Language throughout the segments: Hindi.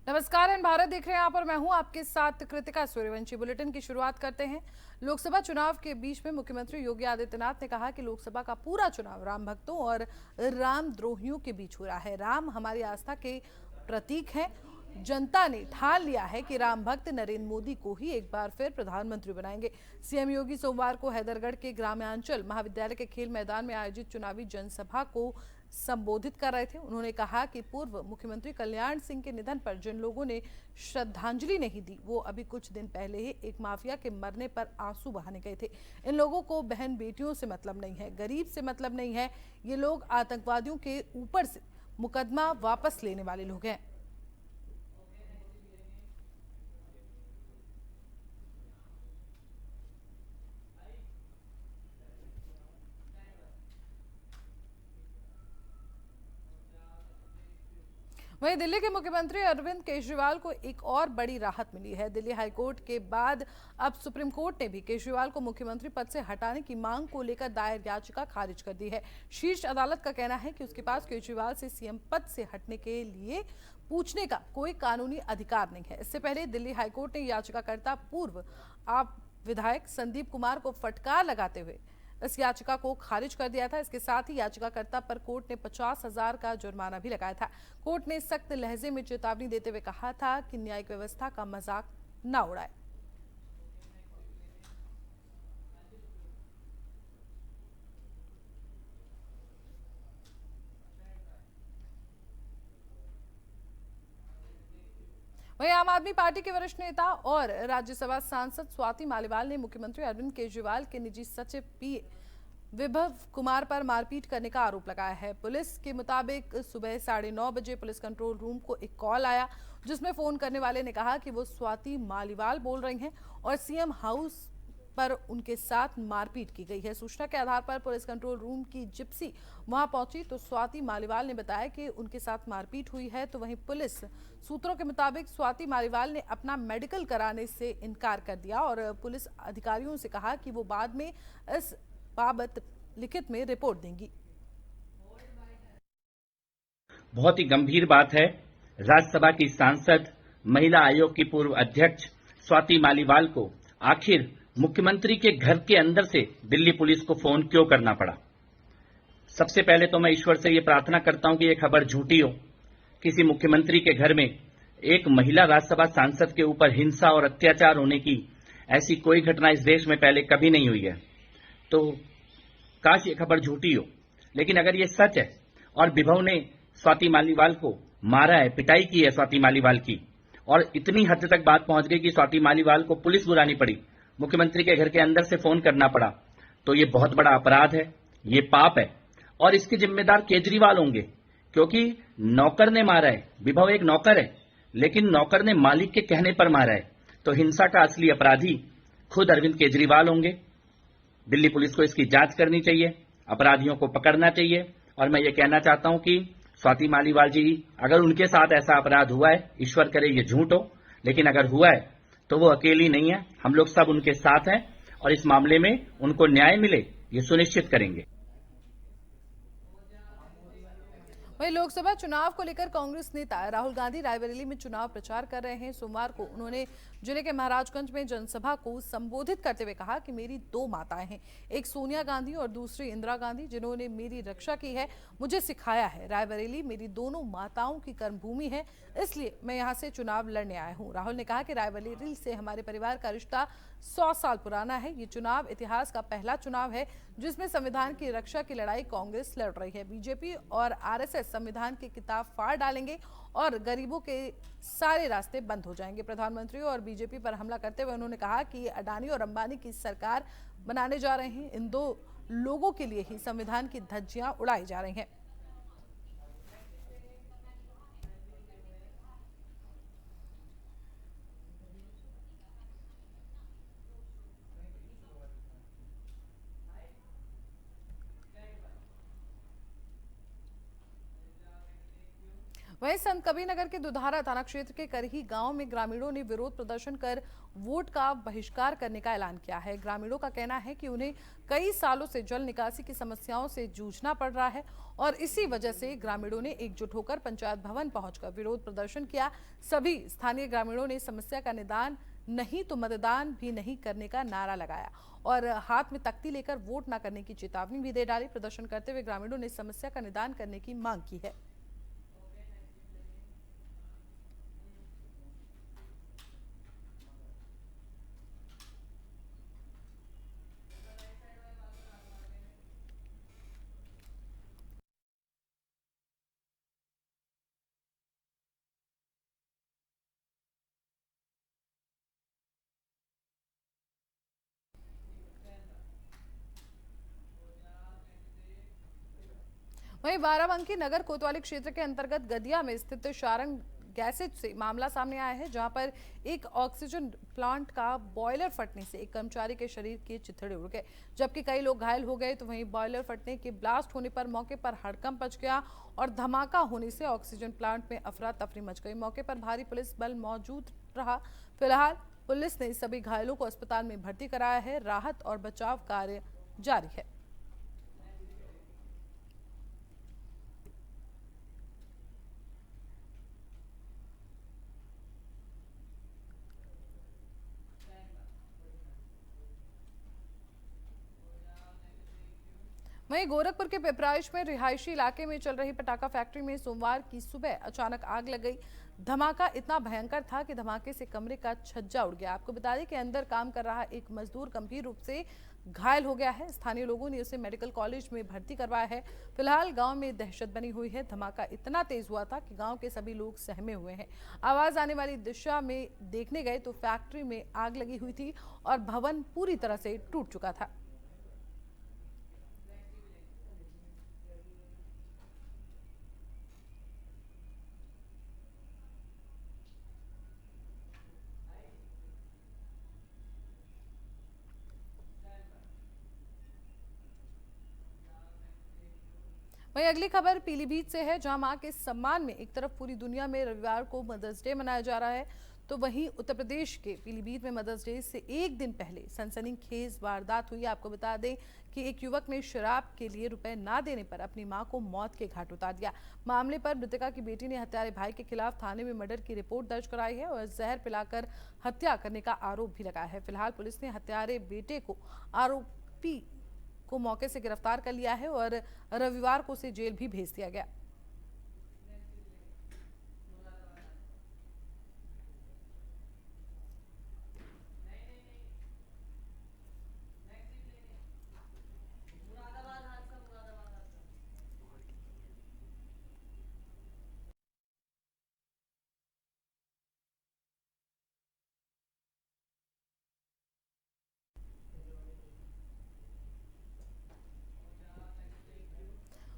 नमस्कार एंड भारत देख रहे हैं आप और मैं हूं आपके साथ कृतिका सूर्यवंशी। बुलेटिन की शुरुआत करते हैं। लोकसभा चुनाव के बीच में मुख्यमंत्री योगी आदित्यनाथ ने कहा कि लोकसभा का पूरा चुनाव राम भक्तों और रामद्रोहियों के बीच हो रहा है। राम हमारी आस्था के प्रतीक हैं। जनता ने ठान लिया है कि राम भक्त नरेंद्र मोदी को ही एक बार फिर प्रधानमंत्री बनाएंगे। सीएम योगी सोमवार को हैदरगढ़ के ग्रामांचल महाविद्यालय के खेल मैदान में आयोजित चुनावी जनसभा को संबोधित कर रहे थे। उन्होंने कहा कि पूर्व मुख्यमंत्री कल्याण सिंह के निधन पर जिन लोगों ने श्रद्धांजलि नहीं दी, वो अभी कुछ दिन पहले ही एक माफिया के मरने पर आंसू बहाने गए थे। इन लोगों को बहन बेटियों से मतलब नहीं है, गरीब से मतलब नहीं है। ये लोग आतंकवादियों के ऊपर से मुकदमा वापस लेने वाले लोग हैं। वहीं दिल्ली के मुख्यमंत्री अरविंद केजरीवाल को एक और बड़ी राहत मिली है। दिल्ली हाईकोर्ट के बाद अब सुप्रीम कोर्ट ने भी केजरीवाल को मुख्यमंत्री पद से हटाने की मांग को लेकर दायर याचिका खारिज कर दी है। शीर्ष अदालत का कहना है कि उसके पास केजरीवाल से सीएम पद से हटने के लिए पूछने का कोई कानूनी अधिकार नहीं है। इससे पहले दिल्ली हाईकोर्ट ने याचिकाकर्ता पूर्व आप विधायक संदीप कुमार को फटकार लगाते हुए इस याचिका को खारिज कर दिया था। इसके साथ ही याचिकाकर्ता पर कोर्ट ने 50,000 का जुर्माना भी लगाया था। कोर्ट ने सख्त लहजे में चेतावनी देते हुए कहा था कि न्यायिक व्यवस्था का मजाक न उड़ाए। वहीं आम आदमी पार्टी के वरिष्ठ नेता और राज्यसभा सांसद स्वाति मालीवाल ने मुख्यमंत्री अरविंद केजरीवाल के निजी सचिव पीए विभव कुमार पर मारपीट करने का आरोप लगाया है। पुलिस के मुताबिक सुबह 9:30 बजे पुलिस कंट्रोल रूम को एक कॉल आया, जिसमें फोन करने वाले ने कहा कि वो स्वाति मालीवाल बोल रही हैं और सीएम हाउस पर उनके साथ मारपीट की गई है। सूचना के आधार पर पुलिस कंट्रोल रूम की जिप्सी वहां पहुंची तो स्वाति मालीवाल ने बताया कि उनके साथ मारपीट हुई है। तो वहीं पुलिस सूत्रों के मुताबिक स्वाति मालीवाल ने अपना मेडिकल कराने से इनकार कर दिया और पुलिस अधिकारियों से कहा कि वो बाद में इस बाबत लिखित में रिपोर्ट देंगी। बहुत ही गंभीर बात है। राज्यसभा की सांसद, महिला आयोग की पूर्व अध्यक्ष स्वाति मालीवाल को आखिर मुख्यमंत्री के घर के अंदर से दिल्ली पुलिस को फोन क्यों करना पड़ा। सबसे पहले तो मैं ईश्वर से ये प्रार्थना करता हूं कि ये खबर झूठी हो। किसी मुख्यमंत्री के घर में एक महिला राज्यसभा सांसद के ऊपर हिंसा और अत्याचार होने की ऐसी कोई घटना इस देश में पहले कभी नहीं हुई है। तो काश ये खबर झूठी हो, लेकिन अगर ये सच है और विभव ने स्वाति मालीवाल को मारा है, पिटाई की है स्वाति मालीवाल की, और इतनी हद तक बात पहुंच गई कि स्वाति मालीवाल को पुलिस बुलानी पड़ी, मुख्यमंत्री के घर के अंदर से फोन करना पड़ा, तो ये बहुत बड़ा अपराध है, ये पाप है और इसके जिम्मेदार केजरीवाल होंगे, क्योंकि नौकर ने मारा है। विभव एक नौकर है, लेकिन नौकर ने मालिक के कहने पर मारा है, तो हिंसा का असली अपराधी खुद अरविंद केजरीवाल होंगे। दिल्ली पुलिस को इसकी जांच करनी चाहिए, अपराधियों को पकड़ना चाहिए। और मैं ये कहना चाहता हूं कि स्वाति मालीवाल जी, अगर उनके साथ ऐसा अपराध हुआ है, ईश्वर करे ये झूठ हो, लेकिन अगर हुआ है तो वो अकेली नहीं है, हम लोग सब उनके साथ हैं और इस मामले में उनको न्याय मिले ये सुनिश्चित करेंगे। वहीं लोकसभा चुनाव को लेकर कांग्रेस नेता राहुल गांधी रायबरेली में चुनाव प्रचार कर रहे हैं। सोमवार को उन्होंने जिले के महाराजगंज में जनसभा को संबोधित करते हुए कहा कि मेरी दो माताएं हैं, एक सोनिया गांधी और दूसरी इंदिरा गांधी, जिन्होंने मेरी रक्षा की है, मुझे सिखाया है। रायबरेली मेरी दोनों माताओं की कर्मभूमि है, इसलिए मैं यहां से चुनाव लड़ने आया हूं। राहुल ने कहा कि रायबरेली से हमारे परिवार का रिश्ता 100 साल पुराना है। ये चुनाव इतिहास का पहला चुनाव है जिसमें संविधान की रक्षा की लड़ाई कांग्रेस लड़ रही है। बीजेपी और आरएसएस संविधान की किताब फाड़ डालेंगे और गरीबों के सारे रास्ते बंद हो जाएंगे। प्रधानमंत्री और बीजेपी पर हमला करते हुए उन्होंने कहा कि अडानी और अंबानी की सरकार बनाने जा रहे हैं। इन दो लोगों के लिए ही संविधान की धज्जियां उड़ाई जा रही हैं। वहीं संत कबीरनगर के दुधारा थाना क्षेत्र के करही गांव में ग्रामीणों ने विरोध प्रदर्शन कर वोट का बहिष्कार करने का ऐलान किया है। ग्रामीणों का कहना है कि उन्हें कई सालों से जल निकासी की समस्याओं से जूझना पड़ रहा है और इसी वजह से ग्रामीणों ने एकजुट होकर पंचायत भवन पहुंचकर विरोध प्रदर्शन किया। सभी स्थानीय ग्रामीणों ने समस्या का निदान नहीं तो मतदान भी नहीं करने का नारा लगाया और हाथ में तख्ती लेकर वोट न करने की चेतावनी भी दे डाली। प्रदर्शन करते हुए ग्रामीणों ने समस्या का निदान करने की मांग की है। वहीं बाराबंकी नगर कोतवाली क्षेत्र के अंतर्गत गदिया में स्थित शारंग गैसेज से मामला सामने आया है, जहां पर एक ऑक्सीजन प्लांट का बॉयलर फटने से एक कर्मचारी के शरीर के चिथड़े उड़ गए, जबकि कई लोग घायल हो गए। तो वहीं बॉयलर फटने के ब्लास्ट होने पर मौके पर हड़कंप मच गया और धमाका होने से ऑक्सीजन प्लांट में अफरा तफरी मच गई। मौके पर भारी पुलिस बल मौजूद रहा। फिलहाल पुलिस ने सभी घायलों को अस्पताल में भर्ती कराया है। राहत और बचाव कार्य जारी है। वहीं गोरखपुर के पिपराइच में रिहायशी इलाके में चल रही पटाखा फैक्ट्री में सोमवार की सुबह अचानक आग लग गई। धमाका इतना भयंकर था कि धमाके से कमरे का छज्जा उड़ गया। आपको बता दें कि अंदर काम कर रहा एक मजदूर गंभीर रूप से घायल हो गया है। स्थानीय लोगों ने उसे मेडिकल कॉलेज में भर्ती करवाया है। फिलहाल गांव में दहशत बनी हुई है। धमाका इतना तेज हुआ था कि गांव के सभी लोग सहमे हुए हैं। आवाज आने वाली दिशा में देखने गए तो फैक्ट्री में आग लगी हुई थी और भवन पूरी तरह से टूट चुका था। वहीं अगली खबर पीलीभीत से है, जहां मां के सम्मान में एक तरफ पूरी दुनिया में रविवार को मदर्स डे मनाया जा रहा है, तो वहीं उत्तर प्रदेश के पीलीभीत में मदर्स डे से एक दिन पहले सनसनीखेज वारदात हुई। आपको बता दें कि एक युवक ने शराब के लिए रुपए ना देने पर अपनी मां को मौत के घाट उतार दिया। मामले पर मृतका की बेटी ने हत्यारे भाई के खिलाफ थाने में मर्डर की रिपोर्ट दर्ज कराई है और जहर पिलाकर हत्या करने का आरोप भी लगाया है। फिलहाल पुलिस ने हत्यारे बेटे को आरोपी को मौके से गिरफ्तार कर लिया है और रविवार को उसे जेल भी भेज दिया गया।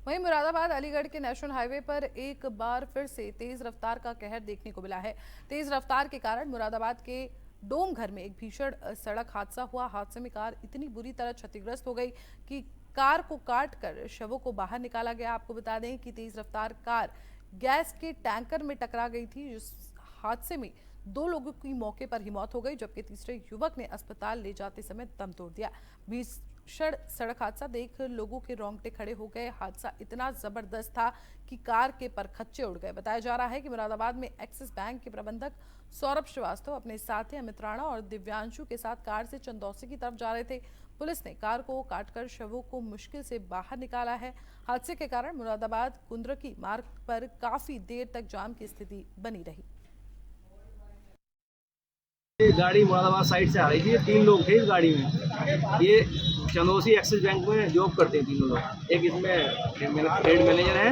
वहीं मुरादाबाद अलीगढ़ के नेशनल हाईवे पर एक बार फिर से तेज रफ्तार का कहर देखने को मिला है। तेज रफ्तार के कारण मुरादाबाद के डोमघर में एक भीषण सड़क हादसा हुआ। हादसे में कार इतनी बुरी तरह क्षतिग्रस्त हो गई कि कार को काट कर शवों को बाहर निकाला गया। आपको बता दें कि तेज रफ्तार कार गैस के टैंकर में टकरा गई थी, जिस हादसे में 2 लोगों की मौके पर ही मौत हो गई, जबकि तीसरे युवक ने अस्पताल ले जाते समय दम तोड़ दिया। भीषण सड़क हादसा देख लोगों के रोंगटे खड़े हो गए। हादसा इतना जबरदस्त था कि कार के परखच्चे उड़ गए। बताया जा रहा है कि मुरादाबाद में एक्सिस बैंक के प्रबंधक सौरभ श्रीवास्तव अपने साथी अमित राणा और दिव्यांशु के साथ कार से चंदौसी की तरफ जा रहे थे। पुलिस ने कार को काटकर शवों को मुश्किल से बाहर निकाला है। हादसे के कारण मुरादाबाद कुंद्रकी मार्ग पर काफी देर तक जाम की स्थिति बनी रही। ये गाड़ी मुरादाबाद साइड से आ रही थी। 3 लोग थे इस गाड़ी में। ये चंदौसी एक्सिस बैंक में जॉब करते हैं तीनों लोग। एक इसमें ट्रेड मैनेजर है,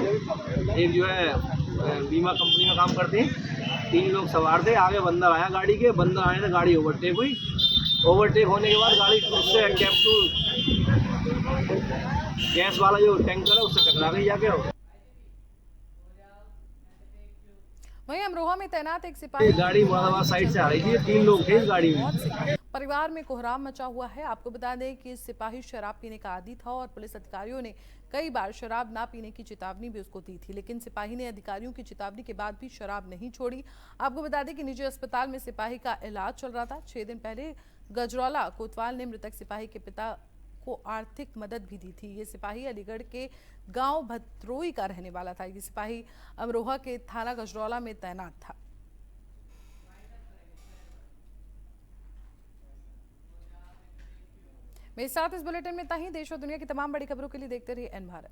एक जो है बीमा कंपनी में काम करते हैं। 3 लोग सवार थे। आगे बंदा आया गाड़ी के, बंदा आने से गाड़ी ओवरटेक हुई। ओवरटेक होने के बाद गाड़ी उससे कैप्सूल गैस वाला जो टैंकर है उससे टकरा गई जाके। वहीं अमरोहा में तैनात एक सिपाही गाड़ी मुरादाबाद साइड से आ रही थी। 3 लोग थे इस गाड़ी में। परिवार में कोहराम मचा हुआ है। आपको बता दें कि सिपाही शराब पीने का आदी था और पुलिस अधिकारियों ने कई बार शराब ना पीने की चेतावनी भी उसको दी थी, लेकिन सिपाही ने अधिकारियों की चेतावनी के बाद भी शराब नहीं छोड़ी। आपको बता दें कि निजी अस्पताल में सिपाही का इलाज चल रहा था। 6 दिन पहले गजरौला कोतवाल ने मृतक सिपाही के पिता को आर्थिक मदद भी दी थी। ये सिपाही अलीगढ़ के गांव भत्रोई का रहने वाला था। ये सिपाही अमरोहा के थाना गजरौला में तैनात था। मेरे साथ इस बुलेटिन में इतना ही। देश और दुनिया की तमाम बड़ी खबरों के लिए देखते रहिए एन भारत।